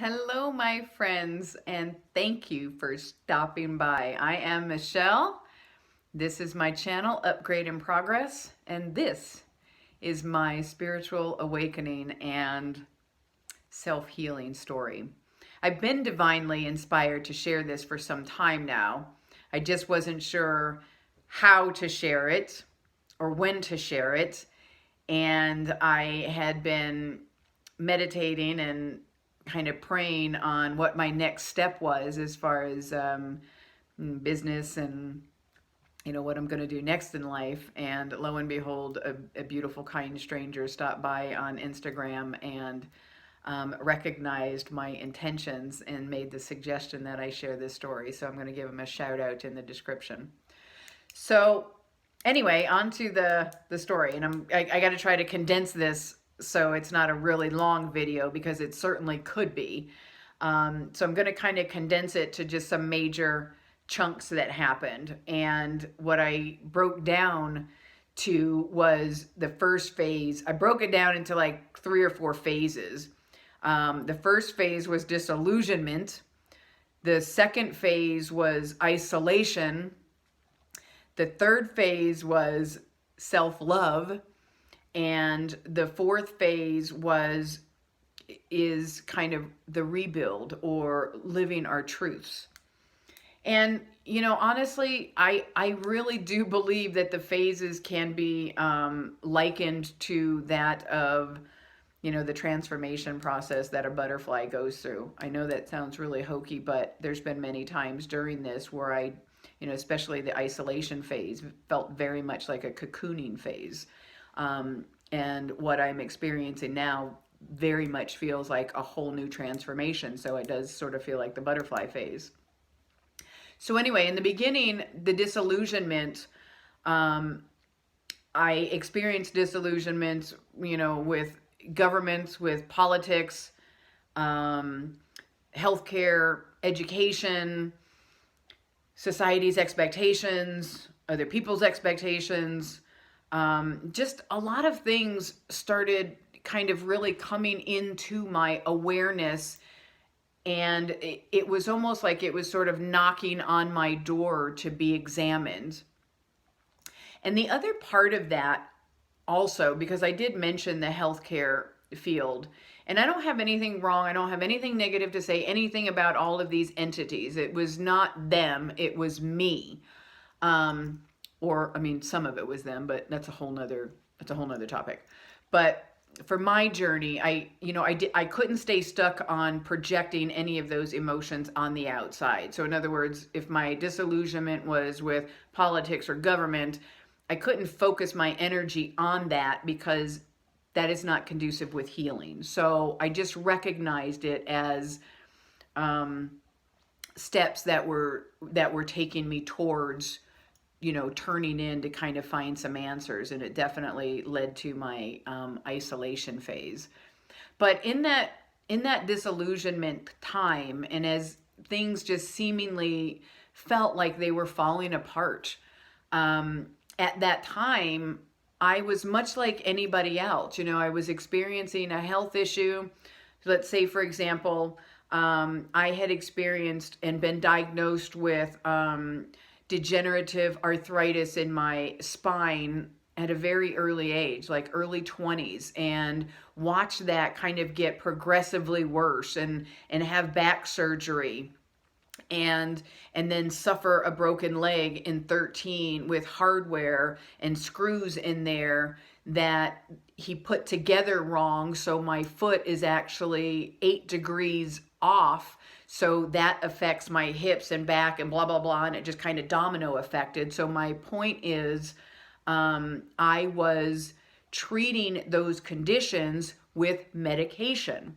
Hello, my friends, and thank you for stopping by. I am Michelle. This is my channel, Upgrade in Progress, and this is my spiritual awakening and self-healing story. I've been divinely inspired to share this for some time now. I just wasn't sure how to share it or when to share it, and I had been meditating and kind of praying on what my next step was as far as business and what I'm going to do next in life. And lo and behold, a beautiful, kind stranger stopped by on Instagram and recognized my intentions and made the suggestion that I share this story. So I'm going to give him a shout out in the description. So anyway, on to the story, and I got to try to condense this so it's not a really long video because it certainly could be. So I'm going to kind of condense it to just some major chunks that happened, and what I broke down to was the first phase. I broke it down into like 3 or 4 phases. The first phase was disillusionment. The second phase was isolation. The third phase was self-love, and the fourth phase is kind of the rebuild or living our truths. And honestly, I really do believe that the phases can be likened to that of the transformation process that a butterfly goes through. I know that sounds really hokey, but there's been many times during this where I especially the isolation phase, felt very much like a cocooning phase. And what I'm experiencing now very much feels like a whole new transformation. So it does sort of feel like the butterfly phase. So anyway, in the beginning, the disillusionment, I experienced disillusionment, with governments, with politics, healthcare, education, society's expectations, other people's expectations. Just a lot of things started kind of really coming into my awareness, and it was almost like it was sort of knocking on my door to be examined. And the other part of that also, because I did mention the healthcare field, and I don't have anything wrong, I don't have anything negative to say anything about all of these entities. It was not them, it was me. Or I mean, some of it was them, but that's a whole nother topic. But for my journey, I couldn't stay stuck on projecting any of those emotions on the outside. So in other words, if my disillusionment was with politics or government, I couldn't focus my energy on that because that is not conducive with healing. So I just recognized it as steps that were taking me towards turning in to kind of find some answers. And it definitely led to my isolation phase. But in that disillusionment time, and as things just seemingly felt like they were falling apart, at that time, I was much like anybody else. I was experiencing a health issue. Let's say, for example, I had experienced and been diagnosed with degenerative arthritis in my spine at a very early age, like early 20s, and watch that kind of get progressively worse and have back surgery and then suffer a broken leg in 13 with hardware and screws in there that he put together wrong. So my foot is actually 8 degrees off. So that affects my hips and back and blah, blah, blah. And it just kind of domino affected. So my point is, I was treating those conditions with medication.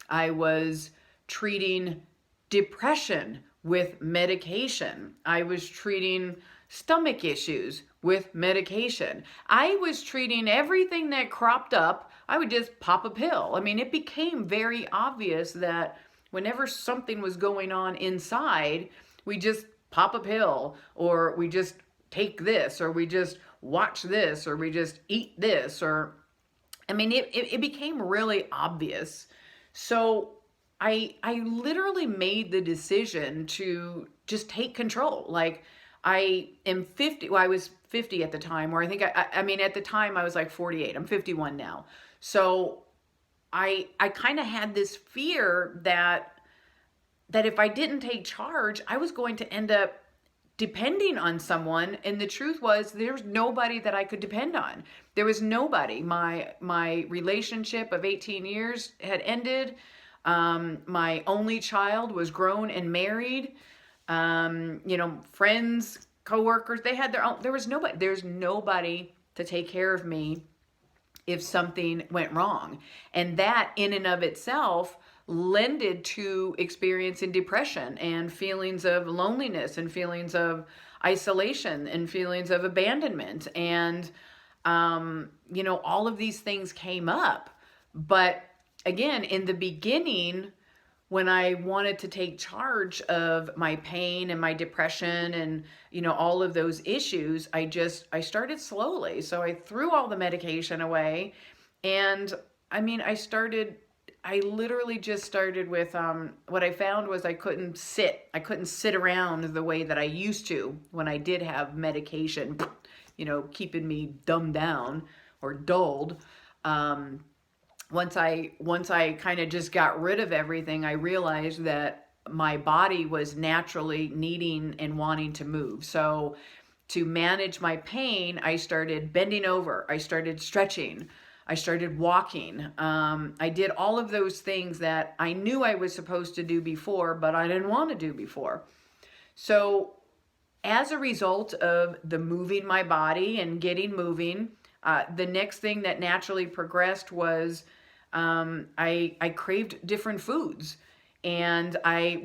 I was treating depression with medication. I was treating stomach issues with medication. I was treating everything that cropped up. I would just pop a pill. I mean, it became very obvious that whenever something was going on inside, we just pop a pill, or we just take this, or we just watch this, or we just eat this, or I mean, it became really obvious. So I literally made the decision to just take control. Like, I am 50. Well, I was 50 at the time, or I think I mean, at the time I was like 48. I'm 51 now. So I kind of had this fear that if I didn't take charge, I was going to end up depending on someone. And the truth was, there's nobody that I could depend on. There was nobody. My relationship of 18 years had ended. My only child was grown and married. Friends, coworkers, they had their own. There's nobody to take care of me if something went wrong. And that in and of itself lended to experiencing depression and feelings of loneliness and feelings of isolation and feelings of abandonment. And, all of these things came up. But again, in the beginning, when I wanted to take charge of my pain and my depression and, all of those issues, I started slowly. So I threw all the medication away. And I literally just started with, what I found was I couldn't sit around the way that I used to when I did have medication, keeping me dumbed down or dulled. Once I kind of just got rid of everything, I realized that my body was naturally needing and wanting to move. So to manage my pain, I started bending over, I started stretching, I started walking. I did all of those things that I knew I was supposed to do before, but I didn't want to do before. So as a result of the moving my body and getting moving, the next thing that naturally progressed was I craved different foods, and I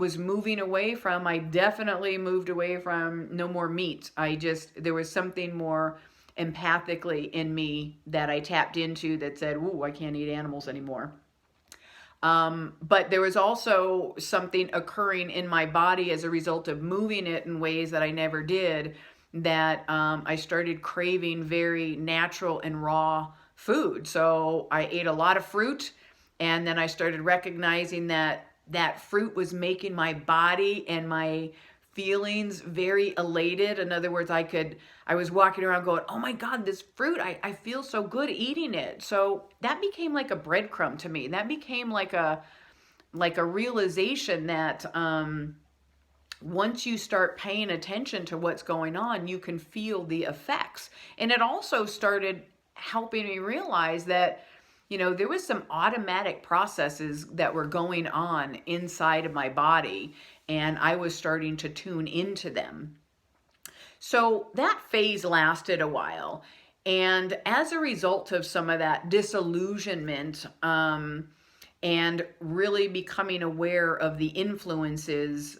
definitely moved away from no more meat. There was something more empathically in me that I tapped into that said, ooh, I can't eat animals anymore. But there was also something occurring in my body as a result of moving it in ways that I never did, that I started craving very natural and raw food. So I ate a lot of fruit, and then I started recognizing that fruit was making my body and my feelings very elated. In other words, I was walking around going, oh my God, this fruit, I feel so good eating it. So that became like a breadcrumb to me. That became like a realization that once you start paying attention to what's going on, you can feel the effects. And it also started helping me realize that, there was some automatic processes that were going on inside of my body, and I was starting to tune into them. So that phase lasted a while. And as a result of some of that disillusionment, and really becoming aware of the influences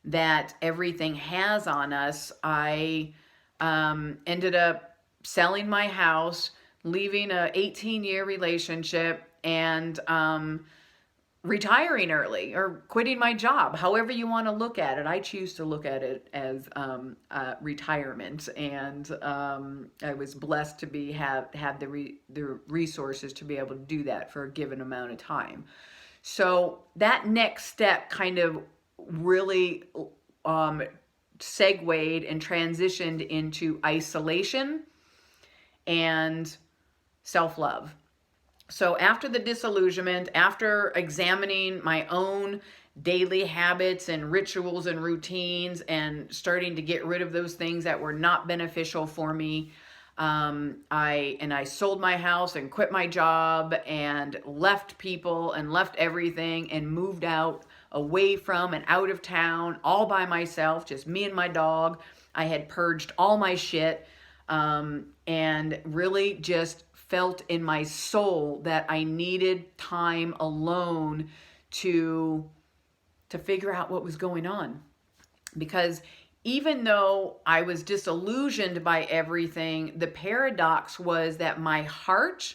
that everything has on us, I ended up selling my house, leaving a 18-year relationship, and retiring early or quitting my job, however you want to look at it. I choose to look at it as retirement, and I was blessed to have the resources to be able to do that for a given amount of time. So that next step kind of really segued and transitioned into isolation and self-love. So after the disillusionment, after examining my own daily habits and rituals and routines and starting to get rid of those things that were not beneficial for me, I sold my house and quit my job and left people and left everything and moved out, away from and out of town, all by myself, just me and my dog. I had purged all my shit, and really just felt in my soul that I needed time alone to figure out what was going on. Because even though I was disillusioned by everything, the paradox was that my heart,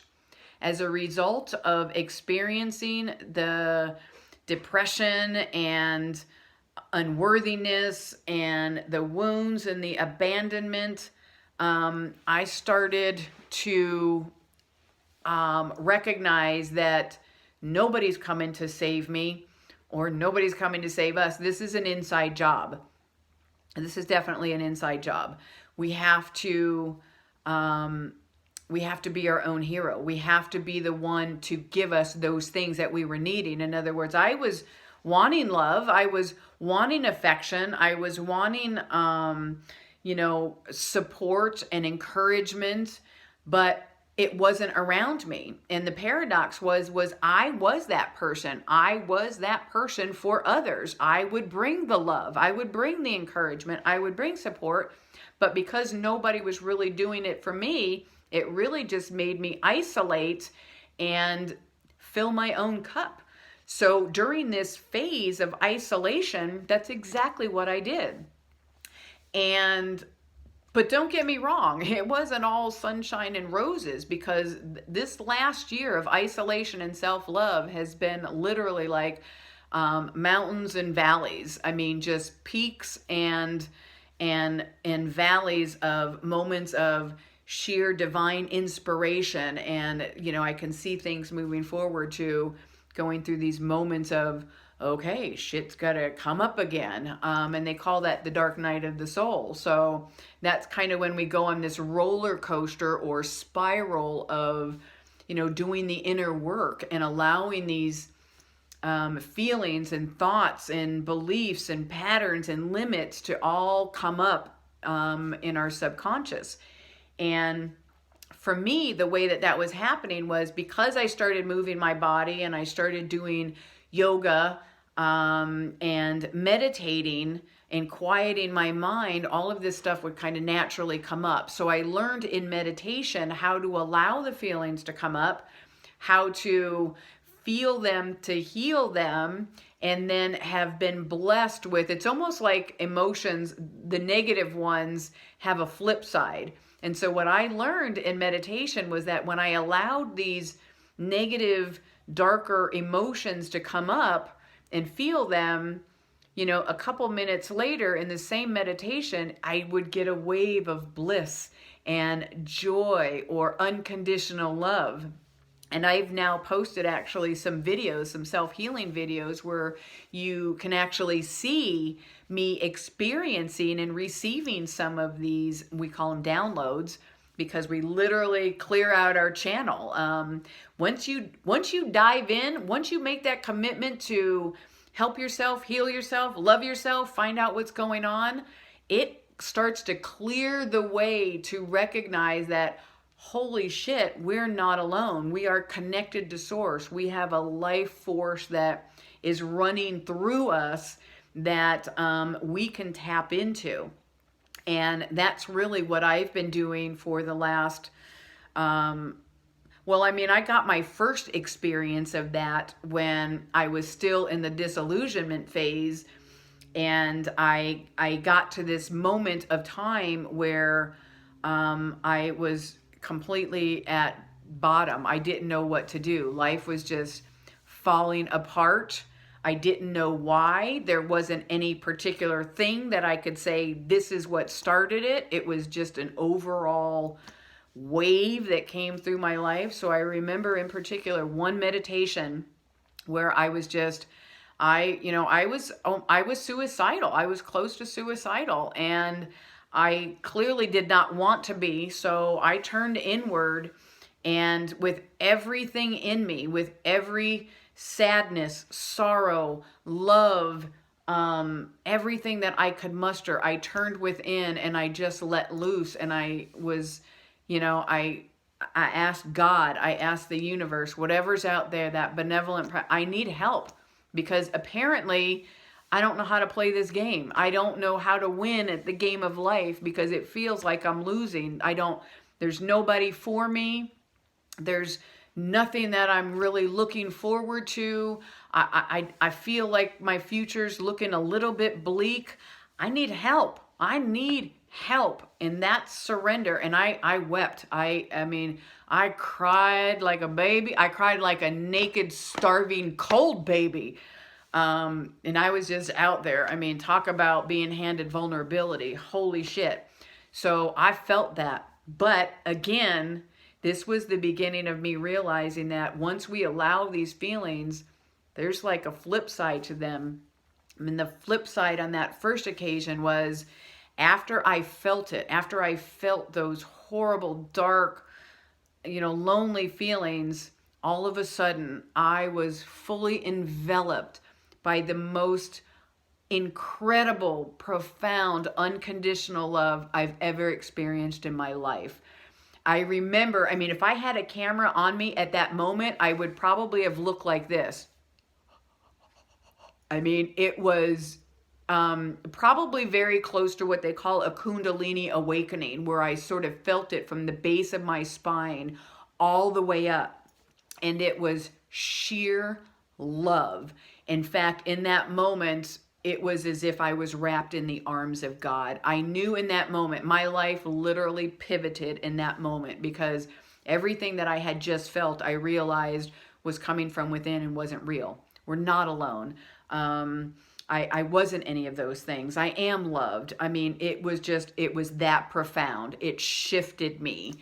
as a result of experiencing the depression and unworthiness and the wounds and the abandonment, I started to recognize that nobody's coming to save me, or nobody's coming to save us. This is an inside job. This is definitely an inside job. We have to be our own hero. We have to be the one to give us those things that we were needing. In other words, I was wanting love. I was wanting affection. I was wanting, support and encouragement, but it wasn't around me. And the paradox was I was that person. I was that person for others. I would bring the love. I would bring the encouragement. I would bring support. But because nobody was really doing it for me, it really just made me isolate and fill my own cup. So during this phase of isolation, that's exactly what I did. But don't get me wrong, it wasn't all sunshine and roses, because this last year of isolation and self-love has been literally like mountains and valleys. I mean, just peaks and valleys of moments of sheer divine inspiration. And, I can see things moving forward to going through these moments of, okay, shit's gotta come up again. And they call that the dark night of the soul. So that's kind of when we go on this roller coaster or spiral of, doing the inner work and allowing these feelings and thoughts and beliefs and patterns and limits to all come up in our subconscious. And for me, the way that was happening was because I started moving my body and I started doing yoga and meditating and quieting my mind, all of this stuff would kind of naturally come up. So I learned in meditation how to allow the feelings to come up, how to feel them, to heal them, and then have been blessed with, it's almost like emotions, the negative ones have a flip side. And so what I learned in meditation was that when I allowed these negative, darker emotions to come up and feel them, a couple minutes later in the same meditation, I would get a wave of bliss and joy or unconditional love. And I've now posted actually some videos, some self-healing videos, where you can actually see me experiencing and receiving some of these, we call them downloads, because we literally clear out our channel. Once you dive in, once you make that commitment to help yourself, heal yourself, love yourself, find out what's going on, it starts to clear the way to recognize that, holy shit, we're not alone. We are connected to source. We have a life force that is running through us that we can tap into. And that's really what I've been doing for the last, I got my first experience of that when I was still in the disillusionment phase. And I got to this moment of time where I was completely at bottom. I didn't know what to do. Life was just falling apart. I didn't know why. There wasn't any particular thing that I could say, this is what started it. It was just an overall wave that came through my life. So I remember in particular one meditation where I was just, I was suicidal. I was close to suicidal, and I clearly did not want to be. So I turned inward, and with everything in me, with every sadness, sorrow, love, everything that I could muster, I turned within and I just let loose. And I was, I asked God, I asked the universe, whatever's out there, that benevolent, I need help, because apparently I don't know how to play this game. I don't know how to win at the game of life, because it feels like I'm losing. There's nobody for me. There's nothing that I'm really looking forward to. I feel like my future's looking a little bit bleak. I need help. I need help. And that's surrender. And I wept. I cried like a baby. I cried like a naked, starving, cold baby. And I was just out there. Talk about being handed vulnerability. Holy shit. So I felt that. But again, this was the beginning of me realizing that once we allow these feelings, there's like a flip side to them. I mean, the flip side on that first occasion was after I felt it, after I felt those horrible, dark, lonely feelings, all of a sudden I was fully enveloped by the most incredible, profound, unconditional love I've ever experienced in my life. I remember, I mean, if I had a camera on me at that moment, I would probably have looked like this. I mean, it was probably very close to what they call a Kundalini Awakening, where I sort of felt it from the base of my spine all the way up. And it was sheer love. In fact, in that moment, it was as if I was wrapped in the arms of God. I knew in that moment, my life literally pivoted in that moment, because everything that I had just felt, I realized was coming from within and wasn't real. We're not alone. I wasn't any of those things. I am loved. I mean, it was that profound. It shifted me.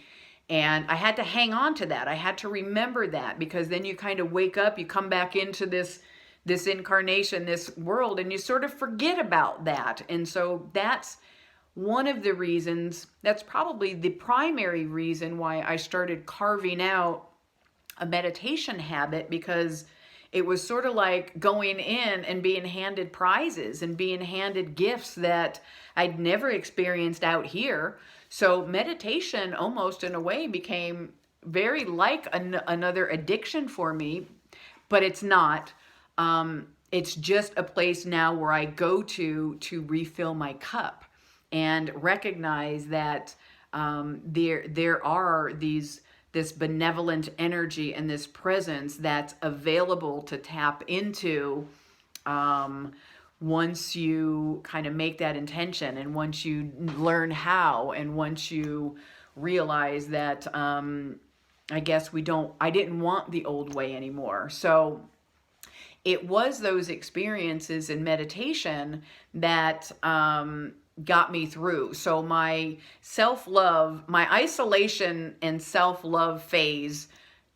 And I had to hang on to that. I had to remember that, because then you kind of wake up, you come back into this incarnation, this world, and you sort of forget about that. And so that's one of the reasons, that's probably the primary reason why I started carving out a meditation habit, because it was sort of like going in and being handed prizes and being handed gifts that I'd never experienced out here. So meditation almost in a way became very like another addiction for me, but it's not. It's just a place now where I go to refill my cup and recognize that there are this benevolent energy and this presence that's available to tap into once you kind of make that intention, and once you learn how, and once you realize that I guess I didn't want the old way anymore. So it was those experiences in meditation that got me through. So my self-love, my isolation and self-love phase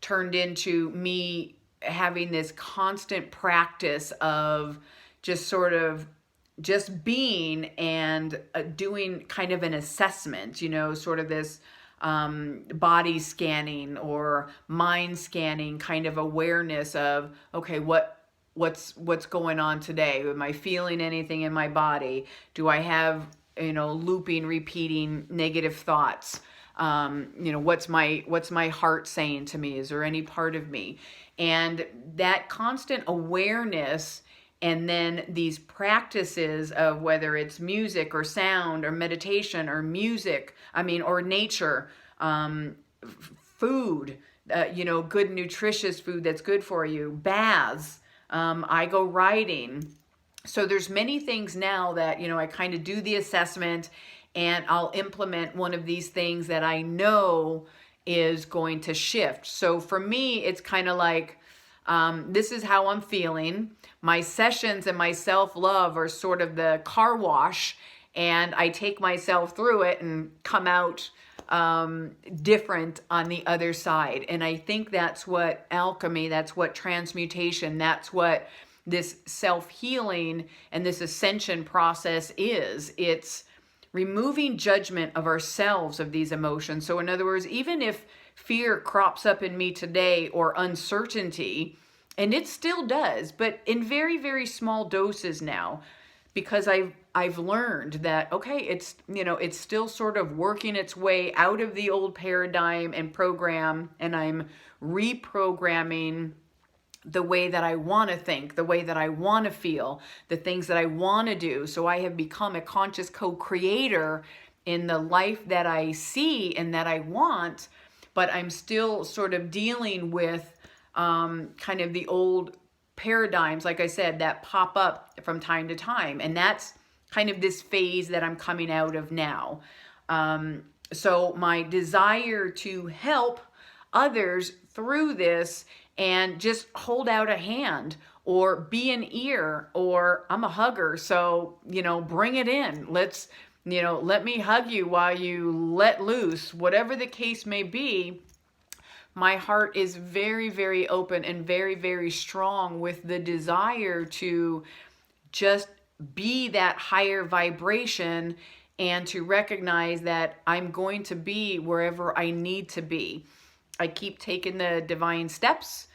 turned into me having this constant practice of just being and doing kind of an assessment, sort of this body scanning or mind scanning kind of awareness of, okay, what's going on today? Am I feeling anything in my body? Do I have, looping, repeating negative thoughts? What's my heart saying to me? Is there any part of me? And that constant awareness, and then these practices of whether it's music or sound or meditation or or nature, food, good nutritious food that's good for you, baths, I go riding. So there's many things now that, I kind of do the assessment and I'll implement one of these things that I know is going to shift. So for me, it's kind of like, this is how I'm feeling. My sessions and my self-love are sort of the car wash, and I take myself through it and come out different on the other side. And I think that's what alchemy, that's what transmutation, that's what this self-healing and this ascension process is. It's removing judgment of ourselves, of these emotions. So in other words, even if fear crops up in me today, or uncertainty, and it still does, but in very, very small doses now, because I've learned that, okay, it's still sort of working its way out of the old paradigm and program, and I'm reprogramming the way that I want to think, the way that I want to feel, the things that I want to do. So I have become a conscious co-creator in the life that I see and that I want, but I'm still sort of dealing with kind of the old paradigms, like I said, that pop up from time to time. And that's kind of this phase that I'm coming out of now. So my desire to help others through this and just hold out a hand or be an ear, or I'm a hugger. So, bring it in. Let's, let me hug you while you let loose, whatever the case may be. my heart is very, very open and very, very strong with the desire to just be that higher vibration and to recognize that I'm going to be wherever I need to be. I keep taking the divine steps,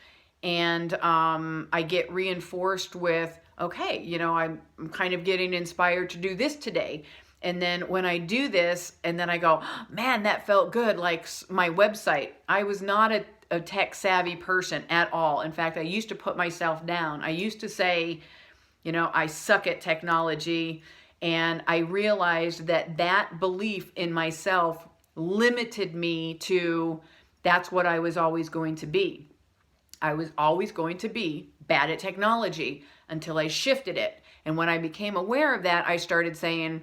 and I get reinforced with, okay, I'm kind of getting inspired to do this today. And then when I do this, and then I go, man, that felt good. Like my website, I was not a tech savvy person at all. In fact, I used to put myself down. I used to say, I suck at technology. And I realized that that belief in myself limited me to, that's what I was always going to be. I was always going to be bad at technology until I shifted it. And when I became aware of that, I started saying,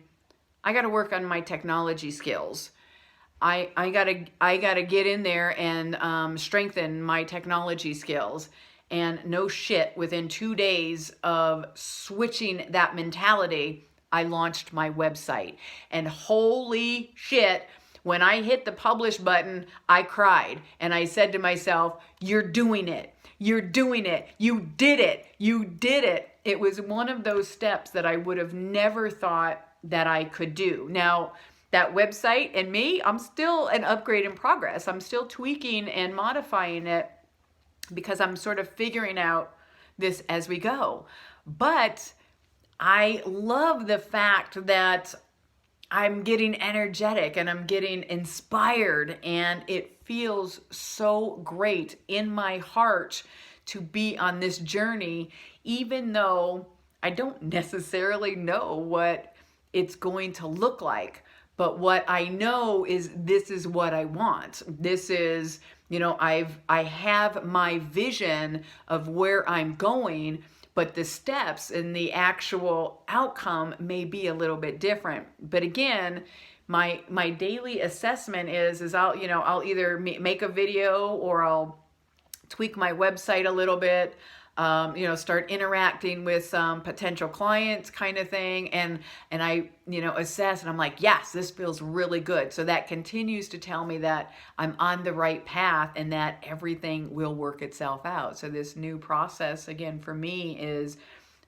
I got to work on my technology skills. I gotta get in there and strengthen my technology skills. And no shit, within 2 days of switching that mentality, I launched my website. And holy shit, when I hit the publish button, I cried. And I said to myself, you're doing it. You're doing it. You did it. You did it. It was one of those steps that I would have never thought that I could do. Now, that website and me, I'm still an upgrade in progress. I'm still tweaking and modifying it because I'm sort of figuring out this as we go. But I love the fact that I'm getting energetic and I'm getting inspired, and it feels so great in my heart to be on this journey, even though I don't necessarily know what it's going to look like. But what I know is this is what I want. This is, I have my vision of where I'm going, but the steps and the actual outcome may be a little bit different. But again, my daily assessment is I'll either make a video or I'll tweak my website a little bit, start interacting with some potential clients kind of thing. And I, assess, and I'm like, yes, this feels really good. So that continues to tell me that I'm on the right path and that everything will work itself out. So this new process, again, for me is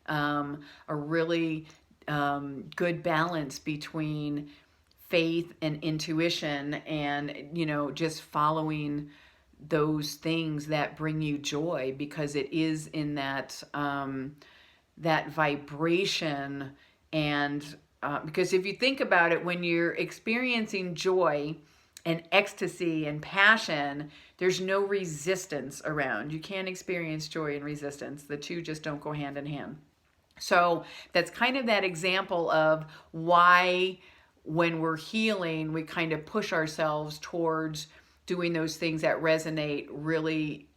a really good balance between faith and intuition and, just following those things that bring you joy, because it is in that that vibration. And because if you think about it, when you're experiencing joy and ecstasy and passion, there's no resistance around. You can't experience joy and resistance. The two just don't go hand in hand. So that's kind of that example of why when we're healing, we kind of push ourselves towards doing those things that resonate really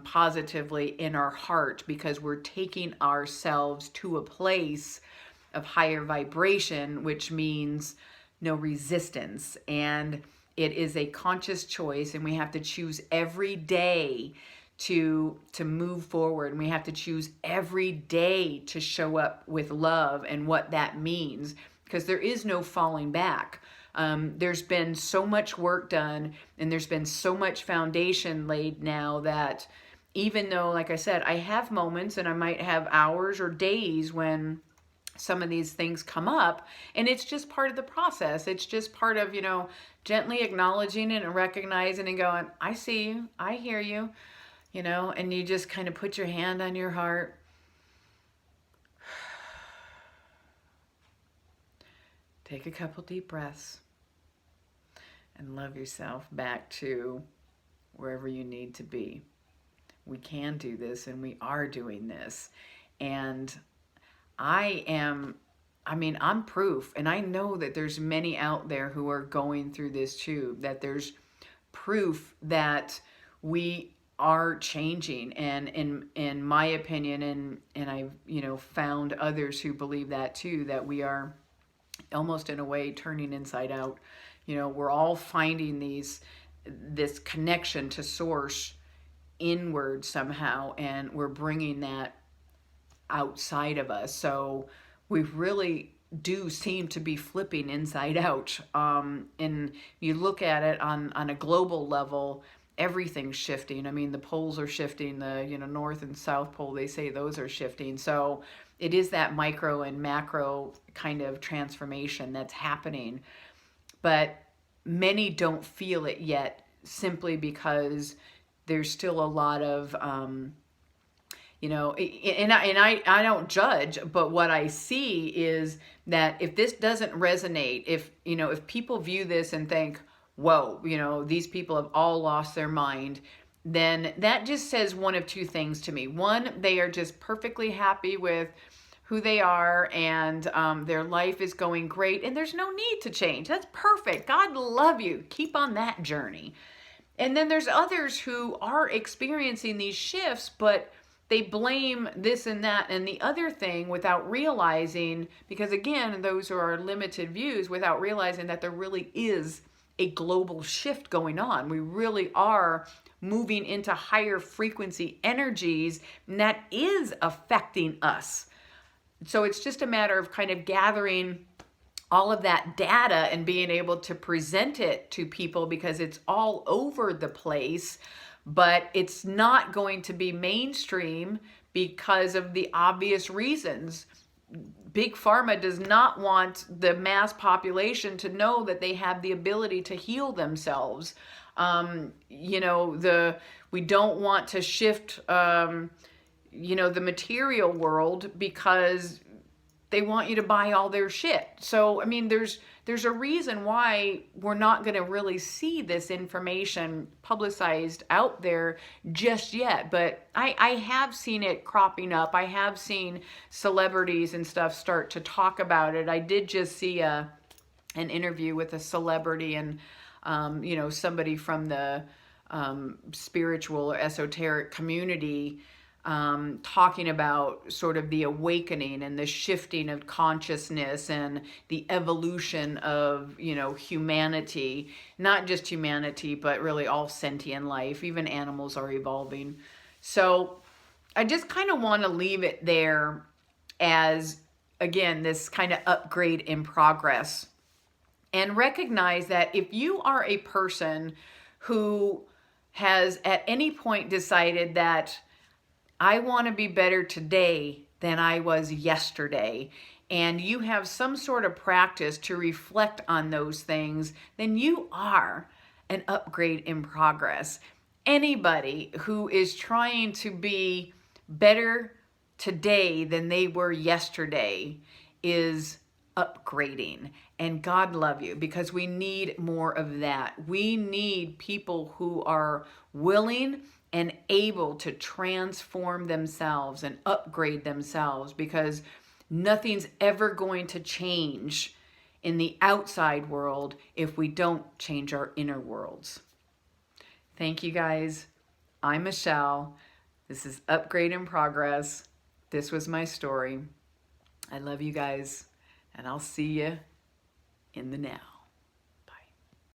positively in our heart, because we're taking ourselves to a place of higher vibration, which means no resistance. And it is a conscious choice, and we have to choose every day to move forward. And we have to choose every day to show up with love and what that means, because there is no falling back. There's been so much work done, and there's been so much foundation laid now that even though, like I said, I have moments and I might have hours or days when some of these things come up, and it's just part of the process. It's just part of, gently acknowledging it and recognizing and going, I see you, I hear you, and you just kind of put your hand on your heart. Take a couple deep breaths and love yourself back to wherever you need to be. We can do this, and we are doing this. And I'm proof, and I know that there's many out there who are going through this too, that there's proof that we are changing. And in my opinion, and I've, found others who believe that too, that we are almost in a way turning inside out. We're all finding this connection to source inward somehow, and we're bringing that outside of us. So we really do seem to be flipping inside out. And you look at it on a global level, everything's shifting. I mean, the poles are shifting, the, North and South Pole, they say those are shifting. So it is that micro and macro kind of transformation that's happening. But many don't feel it yet, simply because there's still a lot of, I don't judge, but what I see is that if this doesn't resonate, if people view this and think, whoa, these people have all lost their mind, then that just says one of two things to me. One, they are just perfectly happy with who they are, and their life is going great, and there's no need to change. That's perfect. God love you. Keep on that journey. And then there's others who are experiencing these shifts, but they blame this and that and the other thing without realizing, because again, those are our limited views, without realizing that there really is a global shift going on. We really are moving into higher frequency energies, and that is affecting us. So it's just a matter of kind of gathering all of that data and being able to present it to people, because it's all over the place. But it's not going to be mainstream because of the obvious reasons. Big Pharma does not want the mass population to know that they have the ability to heal themselves. We don't want to shift, the material world, because they want you to buy all their shit. So, I mean, there's a reason why we're not going to really see this information publicized out there just yet. But I have seen it cropping up. I have seen celebrities and stuff start to talk about it. I did just see an interview with a celebrity and, somebody from the spiritual or esoteric community, talking about sort of the awakening and the shifting of consciousness and the evolution of, humanity, not just humanity, but really all sentient life. Even animals are evolving. So I just kind of want to leave it there as, again, this kind of upgrade in progress, and recognize that if you are a person who has at any point decided that I want to be better today than I was yesterday, and you have some sort of practice to reflect on those things, then you are an upgrade in progress. Anybody who is trying to be better today than they were yesterday is upgrading. And God love you, because we need more of that. We need people who are willing and able to transform themselves and upgrade themselves, because nothing's ever going to change in the outside world if we don't change our inner worlds. Thank you, guys. I'm Michelle. This is Upgrade in Progress. This was my story. I love you guys, and I'll see you in the now.